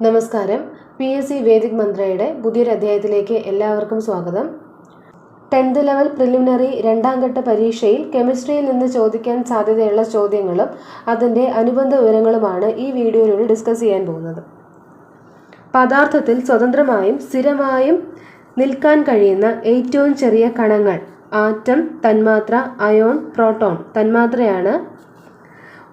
നമസ്കാരം. PSC Vedic മന്ത്രയുടെ പുതിയൊരു അധ്യായത്തിലേക്ക് എല്ലാവർക്കും സ്വാഗതം. 10th ലെവൽ പ്രിലിമിനറി രണ്ടാം ഘട്ട പരീക്ഷയിൽ കെമിസ്ട്രിയിൽ നിന്ന് ചോദിക്കാൻ സാധ്യതയുള്ള ചോദ്യങ്ങളും അതിൻ്റെ അനുബന്ധ വിവരങ്ങളുമാണ് ഈ വീഡിയോയിലൂടെ ഡിസ്കസ് ചെയ്യാൻ പോകുന്നത്. പദാർത്ഥത്തിൽ സ്വതന്ത്രമായും സ്ഥിരമായും നിൽക്കാൻ കഴിയുന്ന ഏറ്റവും ചെറിയ കണങ്ങൾ ആറ്റം, തന്മാത്ര, അയോൺ, പ്രോട്ടോൺ. തന്മാത്രയാണ്.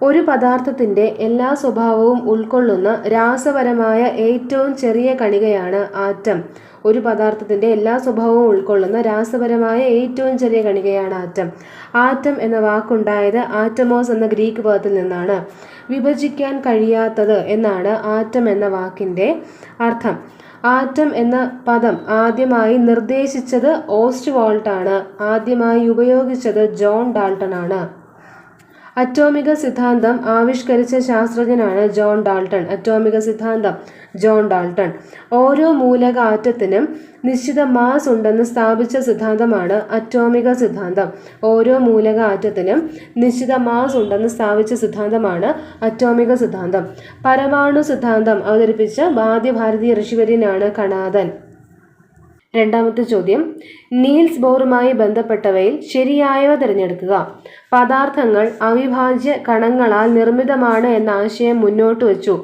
ഒരു പദാർത്ഥത്തിൻ്റെ എല്ലാ സ്വഭാവവും ഉൾക്കൊള്ളുന്ന രാസപരമായ ഏറ്റവും ചെറിയ കണികയാണ് ആറ്റം. ഒരു പദാർത്ഥത്തിൻ്റെ എല്ലാ സ്വഭാവവും ഉൾക്കൊള്ളുന്ന രാസപരമായ ഏറ്റവും ചെറിയ കണികയാണ് ആറ്റം. ആറ്റം എന്ന വാക്കുണ്ടായത് ആറ്റമോസ് എന്ന ഗ്രീക്ക് പദത്തിൽ നിന്നാണ്. വിഭജിക്കാൻ കഴിയാത്തത് എന്നാണ് ആറ്റം എന്ന വാക്കിൻ്റെ അർത്ഥം. ആറ്റം എന്ന പദം ആദ്യമായി നിർദ്ദേശിച്ചത് ഓസ്റ്റ്വാൾട്ടാണ്. ആദ്യമായി ഉപയോഗിച്ചത് ജോൺ ഡാൾട്ടൺ ആണ്. അറ്റോമിക സിദ്ധാന്തം ആവിഷ്കരിച്ച ശാസ്ത്രജ്ഞനാണ് ജോൺ ഡാൾട്ടൺ. അറ്റോമിക സിദ്ധാന്തം ജോൺ ഡാൾട്ടൺ. ഓരോ മൂലക ആറ്റത്തിനും നിശ്ചിത മാസ് ഉണ്ടെന്ന് സ്ഥാപിച്ച സിദ്ധാന്തമാണ് അറ്റോമിക സിദ്ധാന്തം. ഓരോ മൂലക ആറ്റത്തിനും നിശ്ചിത മാസ് ഉണ്ടെന്ന് സ്ഥാപിച്ച സിദ്ധാന്തമാണ് അറ്റോമിക സിദ്ധാന്തം. പരമാണു സിദ്ധാന്തം അവതരിപ്പിച്ച ആദ്യ ഭാരതീയ ഋഷിവര്യനാണ് കണാദൻ. രണ്ടാമത്തെ ചോദ്യം, നീൽസ് ബോറുമായി ബന്ധപ്പെട്ടവയിൽ ശരിയായവ തിരഞ്ഞെടുക്കുക. പദാർത്ഥങ്ങൾ അവിഭാജ്യ കണങ്ങളാൽ നിർമ്മിതമാണ് എന്ന ആശയം മുന്നോട്ട് വച്ചു.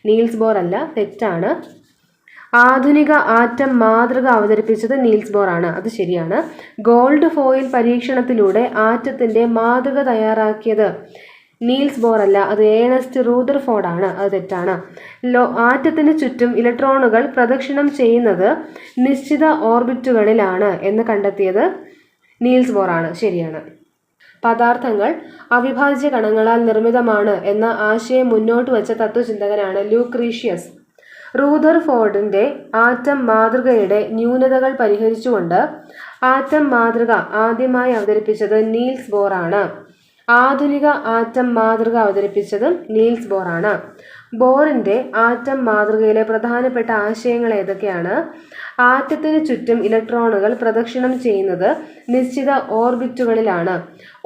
നീൽസ് ബോർ അല്ല, തെറ്റാണ്. ആധുനിക ആറ്റം മാതൃക അവതരിപ്പിച്ചത് നീൽസ് ബോർ ആണ്, അത് ശരിയാണ്. ഗോൾഡ് ഫോയിൽ പരീക്ഷണത്തിലൂടെ ആറ്റത്തിൻ്റെ മാതൃക തയ്യാറാക്കിയത് നീൽസ് ബോർ അല്ല, അത് ഏണസ്റ്റ് റൂദർഫോർഡ് ആണ്, അത് തെറ്റാണ്. ആറ്റത്തിന് ചുറ്റും ഇലക്ട്രോണുകൾ പ്രദക്ഷിണം ചെയ്യുന്നത് നിശ്ചിത ഓർബിറ്റുകളിലാണ് എന്ന് കണ്ടെത്തിയത് നീൽസ് ബോർ ആണ്, ശരിയാണ്. പദാർത്ഥങ്ങൾ അവിഭാജ്യ കണങ്ങളാൽ നിർമ്മിതമാണ് എന്ന ആശയം മുന്നോട്ട് വച്ച തത്വചിന്തകനാണ് ലൂക്രീഷ്യസ്. റൂദർഫോർഡിൻ്റെ ആറ്റം മാതൃകയുടെ ന്യൂനതകൾ പരിഹരിച്ചുകൊണ്ട് ആറ്റം മാതൃക ആദ്യമായി അവതരിപ്പിച്ചത് നീൽസ് ബോർ ആണ്. ആധുനിക ആറ്റം മാതൃക അവതരിപ്പിച്ചതും നീൽസ് ബോർ ആണ്. ബോറിൻ്റെ ആറ്റം മാതൃകയിലെ പ്രധാനപ്പെട്ട ആശയങ്ങൾ ഏതൊക്കെയാണ്? ആറ്റത്തിന് ചുറ്റും ഇലക്ട്രോണുകൾ പ്രദക്ഷിണം ചെയ്യുന്നത് നിശ്ചിത ഓർബിറ്റുകളിലാണ്.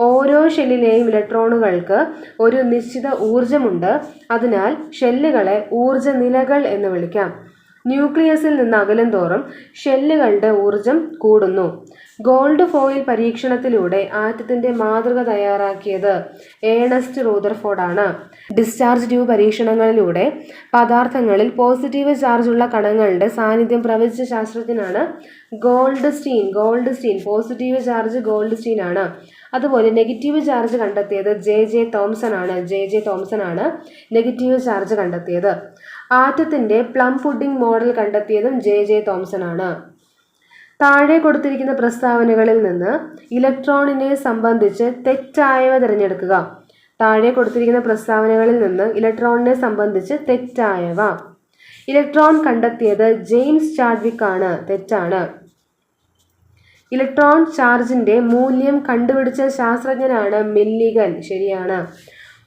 ഓരോ ഷെല്ലിലെയും ഇലക്ട്രോണുകൾക്ക് ഒരു നിശ്ചിത ഊർജമുണ്ട്. അതിനാൽ ഷെല്ലുകളെ ഊർജ നിലകൾ എന്ന് വിളിക്കാം. ന്യൂക്ലിയസിൽ നിന്ന് അകലും തോറും ഷെല്ലുകളുടെ ഊർജം കൂടുന്നു. ഗോൾഡ് ഫോയിൽ പരീക്ഷണത്തിലൂടെ ആറ്റത്തിൻ്റെ മാതൃക തയ്യാറാക്കിയത് ഏണസ്റ്റ് റൂദർഫോർഡ് ആണ്. ഡിസ്ചാർജ് ട്യൂബ് പരീക്ഷണങ്ങളിലൂടെ പദാർത്ഥങ്ങളിൽ പോസിറ്റീവ് ചാർജുള്ള കണങ്ങളുടെ സാന്നിധ്യം പ്രവചിച്ച ശാസ്ത്രജ്ഞനാണ് ഗോൾഡ്സ്റ്റീൻ. പോസിറ്റീവ് ചാർജ് ഗോൾഡ്സ്റ്റീൻ ആണ്. അതുപോലെ നെഗറ്റീവ് ചാർജ് കണ്ടെത്തിയത് ജെ തോംസൺ ആണ്. നെഗറ്റീവ് ചാർജ് കണ്ടെത്തിയത്. ആറ്റത്തിൻ്റെ പ്ലം പുഡിംഗ് മോഡൽ കണ്ടെത്തിയതും ജെ തോംസൺ ആണ്. താഴെ കൊടുത്തിരിക്കുന്ന പ്രസ്താവനകളിൽ നിന്ന് ഇലക്ട്രോണിനെ സംബന്ധിച്ച് തെറ്റായവ തിരഞ്ഞെടുക്കുക. താഴെ കൊടുത്തിരിക്കുന്ന പ്രസ്താവനകളിൽ നിന്ന് ഇലക്ട്രോണിനെ സംബന്ധിച്ച് തെറ്റായവ. ഇലക്ട്രോൺ കണ്ടെത്തിയത് ജെയിംസ് ചാഡ്വിക് ആണ്, തെറ്റാണ്. ഇലക്ട്രോൺ ചാർജിന്റെ മൂല്യം കണ്ടുപിടിച്ച ശാസ്ത്രജ്ഞനാണ് മില്ലിഗൻ, ശരിയാണ്.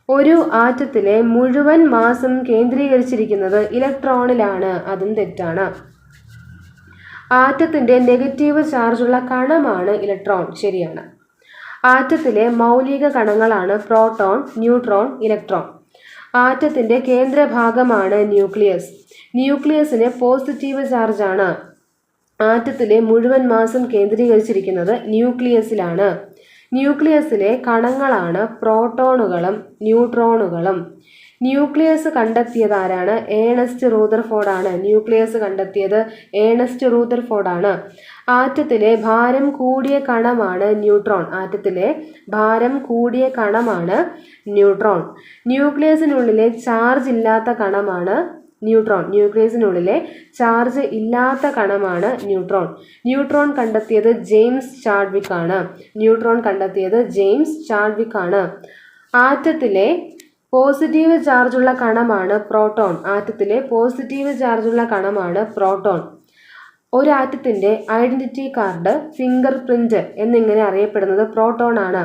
ഒരു ആറ്റത്തിലെ മുഴുവൻ മാസും കേന്ദ്രീകരിച്ചിരിക്കുന്നത് ഇലക്ട്രോണിലാണ്, അതും തെറ്റാണ്. ആറ്റത്തിൻ്റെ നെഗറ്റീവ് ചാർജുള്ള കണമാണ് ഇലക്ട്രോൺ, ശരിയാണ്. ആറ്റത്തിലെ മൗലിക കണങ്ങളാണ് പ്രോട്ടോൺ, ന്യൂട്രോൺ, ഇലക്ട്രോൺ. ആറ്റത്തിൻ്റെ കേന്ദ്രഭാഗമാണ് ന്യൂക്ലിയസ്. ന്യൂക്ലിയസിന് പോസിറ്റീവ് ചാർജാണ്. ആറ്റത്തിലെ മുഴുവൻ മാസും കേന്ദ്രീകരിച്ചിരിക്കുന്നത് ന്യൂക്ലിയസിലാണ്. ന്യൂക്ലിയസിലെ കണങ്ങളാണ് പ്രോട്ടോണുകളും ന്യൂട്രോണുകളും. ന്യൂക്ലിയസ് കണ്ടെത്തിയത് ആരാണ്? ഏണസ്റ്റ് റൂദർഫോർഡ് ആണ്. ആറ്റത്തിലെ ഭാരം കൂടിയ കണമാണ് ന്യൂട്രോൺ. ന്യൂക്ലിയസിനുള്ളിലെ ചാർജ് ഇല്ലാത്ത കണമാണ് ന്യൂട്രോൺ കണ്ടെത്തിയത് ജെയിംസ് ചാഡ്വിക് ആണ്. ആറ്റത്തിലെ പോസിറ്റീവ് ചാർജുള്ള കണമാണ് പ്രോട്ടോൺ. ഒരു ആറ്റത്തിൻ്റെ ഐഡന്റിറ്റി കാർഡ്, ഫിംഗർ പ്രിന്റ് എന്നിങ്ങനെ അറിയപ്പെടുന്നത് പ്രോട്ടോൺ ആണ്.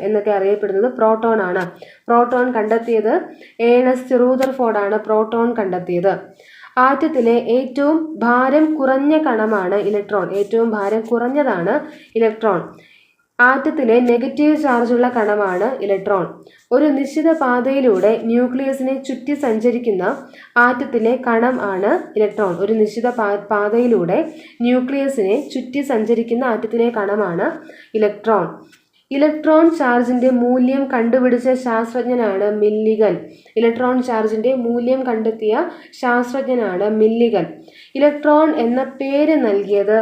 എന്നൊക്കെ അറിയപ്പെടുന്നത് പ്രോട്ടോൺ ആണ്. പ്രോട്ടോൺ കണ്ടെത്തിയത് ഏണസ്റ്റ് റൂദർഫോർഡ് ആണ്. ആറ്റത്തിലെ ഏറ്റവും ഭാരം കുറഞ്ഞ കണമാണ് ഇലക്ട്രോൺ. ഏറ്റവും ഭാരം കുറഞ്ഞതാണ് ഇലക്ട്രോൺ. ആറ്റത്തിലെ നെഗറ്റീവ് ചാർജുള്ള കണമാണ് ഇലക്ട്രോൺ. ഒരു നിശ്ചിത പാതയിലൂടെ ന്യൂക്ലിയസിനെ ചുറ്റി സഞ്ചരിക്കുന്ന ആറ്റത്തിലെ കണം ആണ് ഇലക്ട്രോൺ. ഒരു നിശ്ചിത പാതയിലൂടെ ന്യൂക്ലിയസിനെ ചുറ്റി സഞ്ചരിക്കുന്ന ആറ്റത്തിലെ കണമാണ് ഇലക്ട്രോൺ. ഇലക്ട്രോൺ ചാർജിന്റെ മൂല്യം കണ്ടുപിടിച്ച ശാസ്ത്രജ്ഞനാണ് മില്ലിഗൻ. ഇലക്ട്രോൺ ചാർജിന്റെ മൂല്യം കണ്ടെത്തിയ ശാസ്ത്രജ്ഞനാണ് മില്ലിഗൻ. ഇലക്ട്രോൺ എന്ന പേര് നൽകിയത്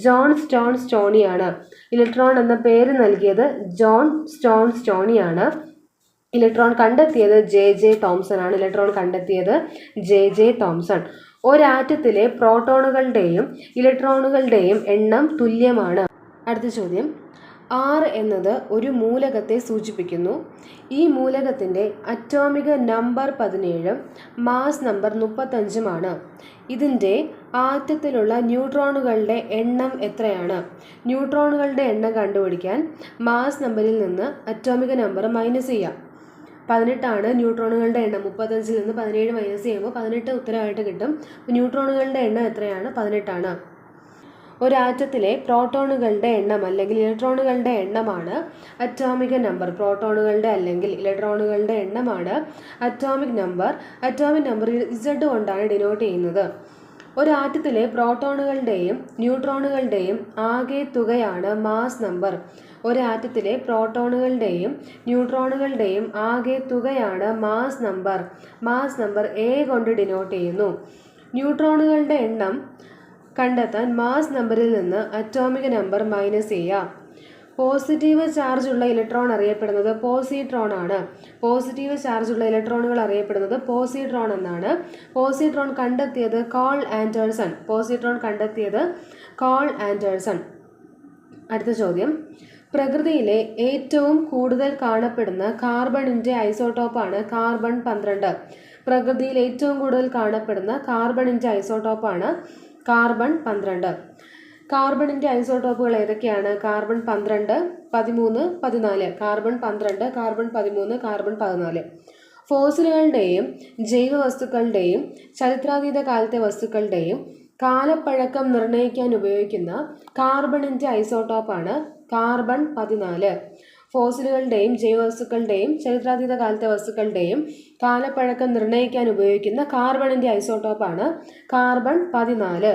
ജോൺ സ്റ്റോൺ സ്റ്റോണിയാണ്. ഇലക്ട്രോൺ എന്ന പേര് നൽകിയത് ജോൺ സ്റ്റോൺ സ്റ്റോണിയാണ്. ഇലക്ട്രോൺ കണ്ടെത്തിയത് ജെ തോംസൺ ആണ്. ഇലക്ട്രോൺ കണ്ടെത്തിയത് ജെ തോംസൺ. ഒരാറ്റത്തിലെ പ്രോട്ടോണുകളുടെയും ഇലക്ട്രോണുകളുടെയും എണ്ണം തുല്യമാണ്. അടുത്ത ചോദ്യം, R എന്നത് ഒരു മൂലകത്തെ സൂചിപ്പിക്കുന്നു. ഈ മൂലകത്തിൻ്റെ അറ്റോമിക നമ്പർ 17, മാസ് നമ്പർ 35 ഇതിൻ്റെ ആറ്റത്തിലുള്ള ന്യൂട്രോണുകളുടെ എണ്ണം എത്രയാണ്? ന്യൂട്രോണുകളുടെ എണ്ണം കണ്ടുപിടിക്കാൻ മാസ് നമ്പറിൽ നിന്ന് അറ്റോമിക നമ്പർ മൈനസ് ചെയ്യാം. 18 ന്യൂട്രോണുകളുടെ എണ്ണം. 35 നിന്ന് 17 മൈനസ് ചെയ്യുമ്പോൾ 18 ഉത്തരമായിട്ട് കിട്ടും. ന്യൂട്രോണുകളുടെ എണ്ണം എത്രയാണ്? 18. ഒരാറ്റത്തിലെ പ്രോട്ടോണുകളുടെ എണ്ണം അല്ലെങ്കിൽ ഇലക്ട്രോണുകളുടെ എണ്ണമാണ് അറ്റോമിക നമ്പർ. പ്രോട്ടോണുകളുടെ അല്ലെങ്കിൽ ഇലക്ട്രോണുകളുടെ എണ്ണമാണ് atomic number. Atomic number Z കൊണ്ടാണ് ഡിനോട്ട് ചെയ്യുന്നത്. ഒരാറ്റത്തിലെ പ്രോട്ടോണുകളുടെയും ന്യൂട്രോണുകളുടെയും ആകെ തുകയാണ് മാസ് നമ്പർ. ഒരാറ്റത്തിലെ പ്രോട്ടോണുകളുടെയും ന്യൂട്രോണുകളുടെയും ആകെ തുകയാണ് mass number. Mass number A കൊണ്ട് ഡിനോട്ട് ചെയ്യുന്നു. ന്യൂട്രോണുകളുടെ എണ്ണം കണ്ടെത്താൻ മാസ് നമ്പറിൽ നിന്ന് അറ്റോമിക നമ്പർ മൈനസ് ചെയ്യാം. പോസിറ്റീവ് ചാർജ് ഉള്ള ഇലക്ട്രോൺ അറിയപ്പെടുന്നത് പോസിട്രോൺ ആണ്. പോസിറ്റീവ് ചാർജ് ഉള്ള ഇലക്ട്രോണുകൾ അറിയപ്പെടുന്നത് പോസിട്രോൺ എന്നാണ്. പോസിട്രോൺ കണ്ടെത്തിയത് കാൾ ആൻഡേഴ്സൺ. പോസിട്രോൺ കണ്ടെത്തിയത് കാൾ ആൻഡേഴ്സൺ. അടുത്ത ചോദ്യം, പ്രകൃതിയിലെ ഏറ്റവും കൂടുതൽ കാണപ്പെടുന്ന കാർബണിൻ്റെ ഐസോട്ടോപ്പാണ് കാർബൺ 12. പ്രകൃതിയിൽ ഏറ്റവും കൂടുതൽ കാണപ്പെടുന്ന കാർബണിൻ്റെ ഐസോട്ടോപ്പാണ് കാർബൺ 12. കാർബണിൻ്റെ ഐസോട്ടോപ്പുകൾ ഏതൊക്കെയാണ്? കാർബൺ 12, 13, 14. Carbon 12, carbon 13, carbon 14. ഫോസിലുകളുടെയും ജൈവവസ്തുക്കളുടെയും ചരിത്രാതീത കാലത്തെ വസ്തുക്കളുടെയും കാലപ്പഴക്കം നിർണ്ണയിക്കാൻ ഉപയോഗിക്കുന്ന കാർബണിൻ്റെ ഐസോട്ടോപ്പാണ് കാർബൺ 14. ഫോസിലുകളുടെയും ജൈവവസ്തുക്കളുടെയും ചരിത്രാതീത കാലത്തെ വസ്തുക്കളുടെയും കാലപ്പഴക്കം നിർണ്ണയിക്കാൻ ഉപയോഗിക്കുന്ന കാർബണിൻ്റെ ഐസോട്ടോപ്പാണ് കാർബൺ 14.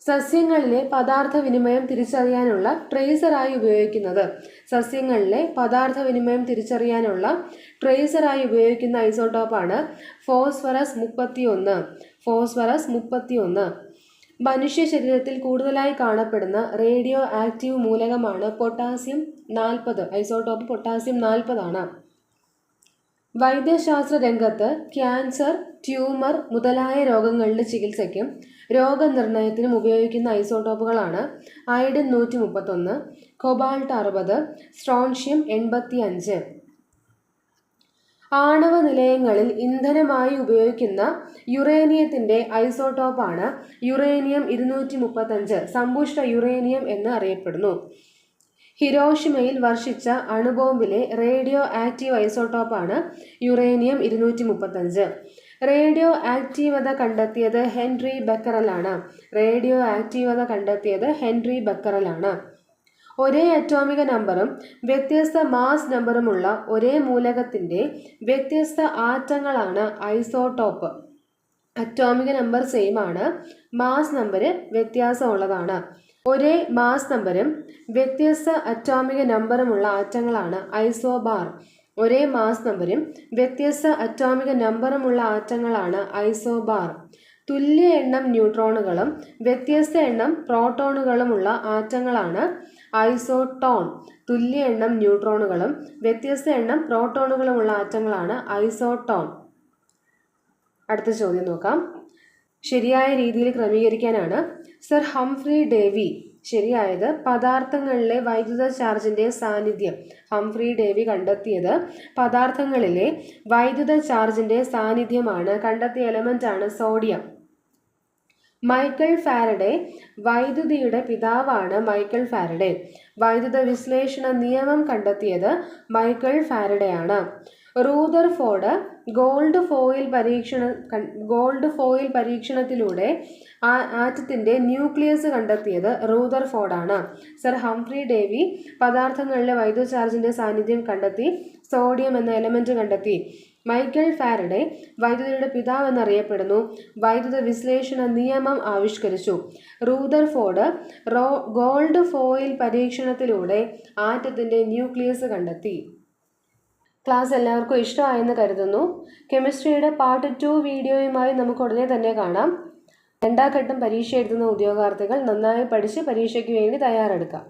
സസ്യങ്ങളിലെ പദാർത്ഥ വിനിമയം തിരിച്ചറിയാനുള്ള ട്രേസറായി ഉപയോഗിക്കുന്നത്. സസ്യങ്ങളിലെ പദാർത്ഥ വിനിമയം തിരിച്ചറിയാനുള്ള ട്രേസറായി ഉപയോഗിക്കുന്ന ഐസോട്ടോപ്പാണ് ഫോസ്ഫറസ് 31. ഫോസ്ഫറസ് 31. മനുഷ്യ ശരീരത്തിൽ കൂടുതലായി കാണപ്പെടുന്ന റേഡിയോ ആക്റ്റീവ് മൂലകമാണ് പൊട്ടാസ്യം 40. Isotope potassium 40. വൈദ്യശാസ്ത്ര രംഗത്ത് ക്യാൻസർ, ട്യൂമർ മുതലായ രോഗങ്ങളുടെ ചികിത്സയ്ക്കും രോഗനിർണയത്തിനും ഉപയോഗിക്കുന്ന ഐസോട്ടോപ്പുകളാണ് അയഡിൻ 131, കൊബാൾട്ട് 60, സ്ട്രോൺഷ്യം 85. ആണവ നിലയങ്ങളിൽ ഇന്ധനമായി ഉപയോഗിക്കുന്ന യുറേനിയത്തിൻ്റെ ഐസോട്ടോപ്പാണ് യുറേനിയം 235. സമ്പുഷ്ട യുറേനിയം എന്ന് അറിയപ്പെടുന്നു. ഹിരോഷിമയിൽ വർഷിച്ച അണുബോംബിലെ റേഡിയോ ആക്റ്റീവ് ഐസോട്ടോപ്പാണ് യുറേനിയം 235. റേഡിയോ ആക്റ്റീവത കണ്ടെത്തിയത് ഹെൻറി ബെക്കറലാണ്. റേഡിയോ ആക്റ്റീവത കണ്ടെത്തിയത് ഹെൻറി ബെക്കറലാണ്. ഒരേ അറ്റോമിക നമ്പറും വ്യത്യസ്ത മാസ് നമ്പറുമുള്ള ഒരേ മൂലകത്തിൻ്റെ വ്യത്യസ്ത ആറ്റങ്ങളാണ് ഐസോട്ടോപ്പ്. അറ്റോമിക നമ്പർ സെയിം ആണ്, മാസ് നമ്പർ വ്യത്യാസമുള്ളതാണ്. ഒരേ മാസ് നമ്പരും വ്യത്യസ്ത അറ്റോമിക നമ്പറുമുള്ള ആറ്റങ്ങളാണ് ഐസോബാർ. ഒരേ മാസ് നമ്പരും വ്യത്യസ്ത അറ്റോമിക നമ്പറുമുള്ള ആറ്റങ്ങളാണ് ഐസോബാർ. തുല്യ എണ്ണം ന്യൂട്രോണുകളും വ്യത്യസ്ത എണ്ണം പ്രോട്ടോണുകളുമുള്ള ആറ്റങ്ങളാണ് ഐസോട്ടോൺ. തുല്യ എണ്ണം ന്യൂട്രോണുകളും വ്യത്യസ്ത എണ്ണം പ്രോട്ടോണുകളുമുള്ള ആറ്റങ്ങളാണ് ഐസോട്ടോൺ. അടുത്ത ചോദ്യം നോക്കാം. ശരിയായ രീതിയിൽ ക്രമീകരിക്കാനാണ്. സർ ഹംഫ്രി ഡേവി ശരിയായത് പദാർത്ഥങ്ങളിലെ വൈദ്യുത ചാർജിൻ്റെ സാന്നിധ്യം. ഹംഫ്രി ഡേവി കണ്ടെത്തിയത് പദാർത്ഥങ്ങളിലെ വൈദ്യുത ചാർജിൻ്റെ സാന്നിധ്യമാണ്. കണ്ടെത്തിയ എലമെൻ്റാണ് സോഡിയം. മൈക്കൽ ഫാരഡെ വൈദ്യുതിയുടെ പിതാവാണ്. മൈക്കൽ ഫാരഡെ വൈദ്യുത വിശ്ലേഷണ നിയമം കണ്ടെത്തിയത് മൈക്കൽ ഫാരഡെയാണ്. റൂദർഫോർഡ് ഗോൾഡ് ഫോയിൽ പരീക്ഷണത്തിലൂടെ ആറ്റത്തിന്റെ ന്യൂക്ലിയസ് കണ്ടെത്തിയത് റൂദർഫോർഡാണ്. സർ ഹംഫ്രി ഡേവി പദാർത്ഥങ്ങളിലെ വൈദ്യുത ചാർജിന്റെ സാന്നിധ്യം കണ്ടെത്തി സോഡിയം എന്ന എലമെന്റ് കണ്ടെത്തി. മൈക്കൽ ഫാരഡെ വൈദ്യുതിയുടെ പിതാവ് എന്നറിയപ്പെടുന്നു. വൈദ്യുത വിശ്ലേഷണ നിയമം ആവിഷ്കരിച്ചു. റൂദർഫോർഡ് ഗോൾഡ് ഫോയിൽ പരീക്ഷണത്തിലൂടെ ആറ്റത്തിന്റെ ന്യൂക്ലിയസ് കണ്ടെത്തി. ക്ലാസ് എല്ലാവർക്കും ഇഷ്ടമായെന്ന് കരുതുന്നു. കെമിസ്ട്രിയുടെ പാർട്ട് 2 വീഡിയോയുമായി നമുക്ക് ഉടനെ തന്നെ കാണാം. രണ്ടാം ഘട്ടം പരീക്ഷ എഴുതുന്ന ഉദ്യോഗാർത്ഥികൾ നന്നായി പഠിച്ച് പരീക്ഷയ്ക്ക് വേണ്ടി തയ്യാറെടുക്കാം.